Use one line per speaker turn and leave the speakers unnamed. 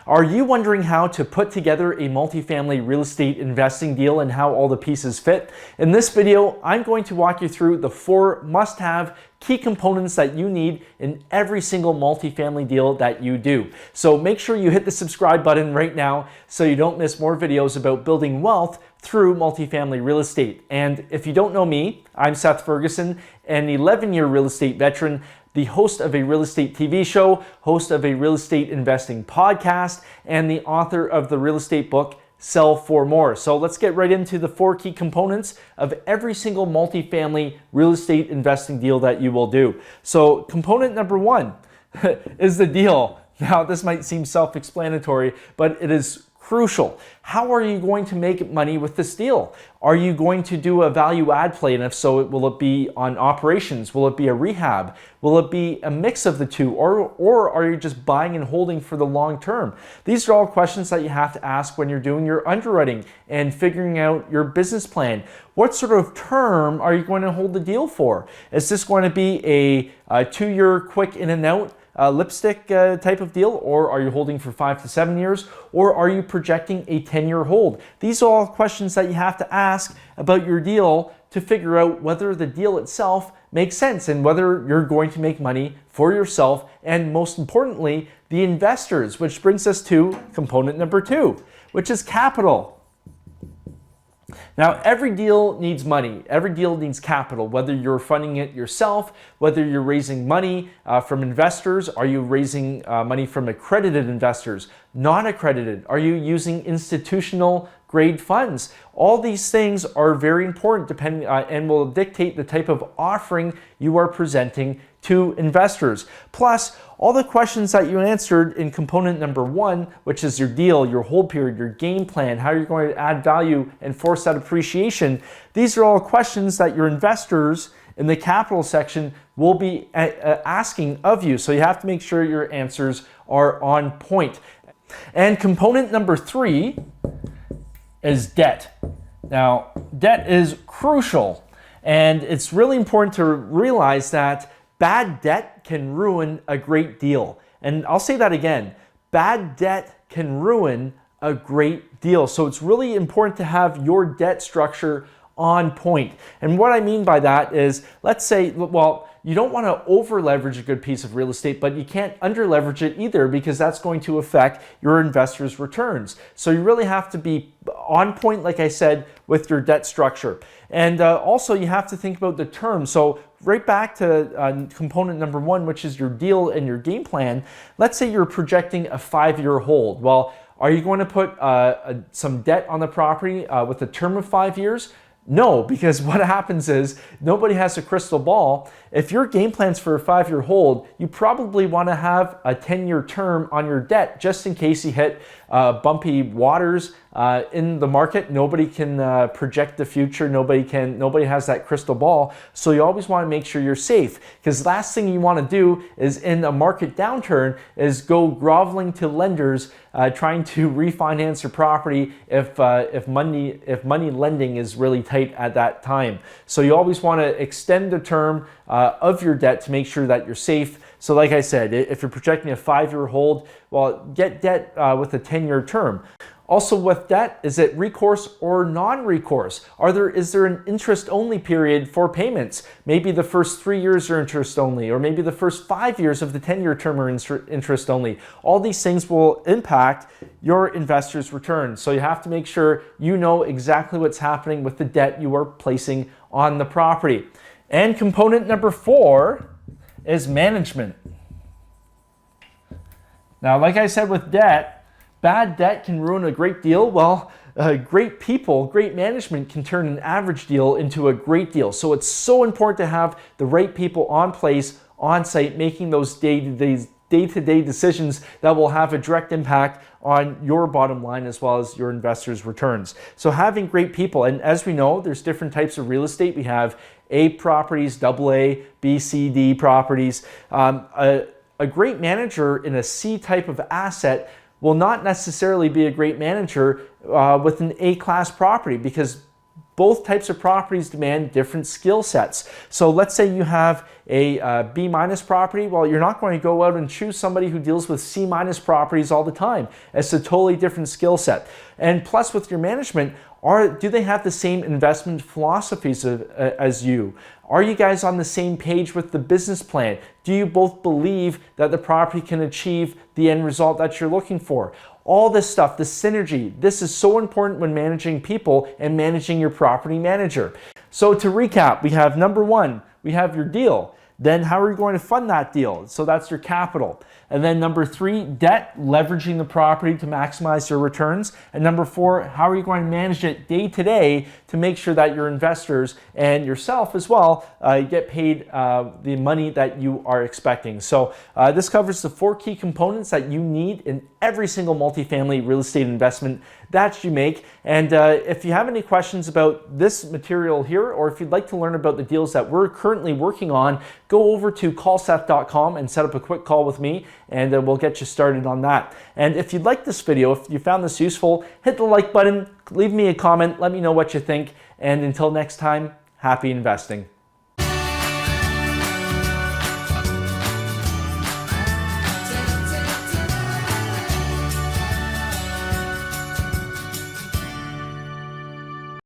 Are you wondering how to put together a multifamily real estate investing deal and how all the pieces fit? In this video, I'm going to walk you through the 4 must-have key components that you need in every single multifamily deal that you do. So make sure you hit the subscribe button right now so you don't miss more videos about building wealth through multifamily real estate. And if you don't know me, I'm Seth Ferguson, an 11-year real estate veteran, the host of a real estate TV show, host of a real estate investing podcast, and the author of the real estate book, Sell for More. So let's get right into the 4 key components of every single multifamily real estate investing deal that you will do. So component number 1 is the deal. Now, this might seem self-explanatory, but it is crucial. How are you going to make money with this deal? Are you going to do a value add play? And if so, will it be on operations? Will it be a rehab? Will it be a mix of the two? Or are you just buying and holding for the long term? These are all questions that you have to ask when you're doing your underwriting and figuring out your business plan. What sort of term are you going to hold the deal for? Is this going to be a 2-year quick in and out lipstick type of deal, or are you holding for 5 to 7 years, or are you projecting a 10-year hold? These are all questions that you have to ask about your deal to figure out whether the deal itself makes sense and whether you're going to make money for yourself and, most importantly, the investors, which brings us to component number 2, which is capital. Now, every deal needs money. Every deal needs capital, whether you're funding it yourself, whether you're raising money from investors. Are you raising money from accredited investors, non-accredited? Are you using institutional grade funds? All these things are very important depending and will dictate the type of offering you are presenting to investors. Plus, all the questions that you answered in component number 1, which is your deal, your hold period, your game plan, how you're going to add value and force that appreciation, these are all questions that your investors in the capital section will be asking of you. So you have to make sure your answers are on point. And component number 3 is debt. Now, debt is crucial, and it's really important to realize that bad debt can ruin a great deal. And I'll say that again, bad debt can ruin a great deal. So it's really important to have your debt structure on point. And what I mean by that is, let's say, well, you don't want to over leverage a good piece of real estate, but you can't under leverage it either, because that's going to affect your investors' returns. So you really have to be on point, like I said, with your debt structure. And also you have to think about the term. So right back to component number 1, which is your deal and your game plan. Let's say you're projecting a 5-year hold. Well, are you going to put some debt on the property with a term of 5 years? No, because what happens is nobody has a crystal ball. If your game plan's for a 5-year hold, you probably want to have a 10-year term on your debt just in case you hit bumpy waters in the market. Nobody can project the future. Nobody has that crystal ball. So you always want to make sure you're safe, because last thing you want to do is in a market downturn is go groveling to lenders trying to refinance your property if money lending is really tight at that time. So you always want to extend the term of your debt to make sure that you're safe. So like I said, if you're projecting a 5-year hold, well, get debt with a 10-year term. Also with debt, is it recourse or non-recourse? Is there an interest-only period for payments? Maybe the first 3 years are interest-only, or maybe the first 5 years of the 10-year term are interest-only. All these things will impact your investors' returns. So you have to make sure you know exactly what's happening with the debt you are placing on the property. And component number 4 is management. Now, like I said with debt, bad debt can ruin a great deal. Well, great people, great management can turn an average deal into a great deal. So it's so important to have the right people on place, on site, making those day-to-day decisions that will have a direct impact on your bottom line as well as your investors' returns. So having great people, and as we know, there's different types of real estate. We have A properties, AA, B, C, D properties. A great manager in a C type of asset will not necessarily be a great manager with an A-class property, because Both types of properties demand different skill sets. So let's say you have a B minus property. Well, you're not going to go out and choose somebody who deals with C minus properties all the time. It's a totally different skill set. And plus with your management, do they have the same investment philosophies as you? Are you guys on the same page with the business plan? Do you both believe that the property can achieve the end result that you're looking for? All this stuff, the synergy, this is so important when managing people and managing your property manager. So to recap, we have number one, we have your deal. Then how are you going to fund that deal? So that's your capital. And then number three, debt, leveraging the property to maximize your returns. And number four, how are you going to manage it day to day to make sure that your investors and yourself as well get paid the money that you are expecting. So this covers the four key components that you need in every single multifamily real estate investment that you make. And if you have any questions about this material here, or if you'd like to learn about the deals that we're currently working on, go over to callseth.com and set up a quick call with me, and we'll get you started on that. And if you'd like this video, if you found this useful, hit the like button, leave me a comment, let me know what you think, and until next time, happy investing.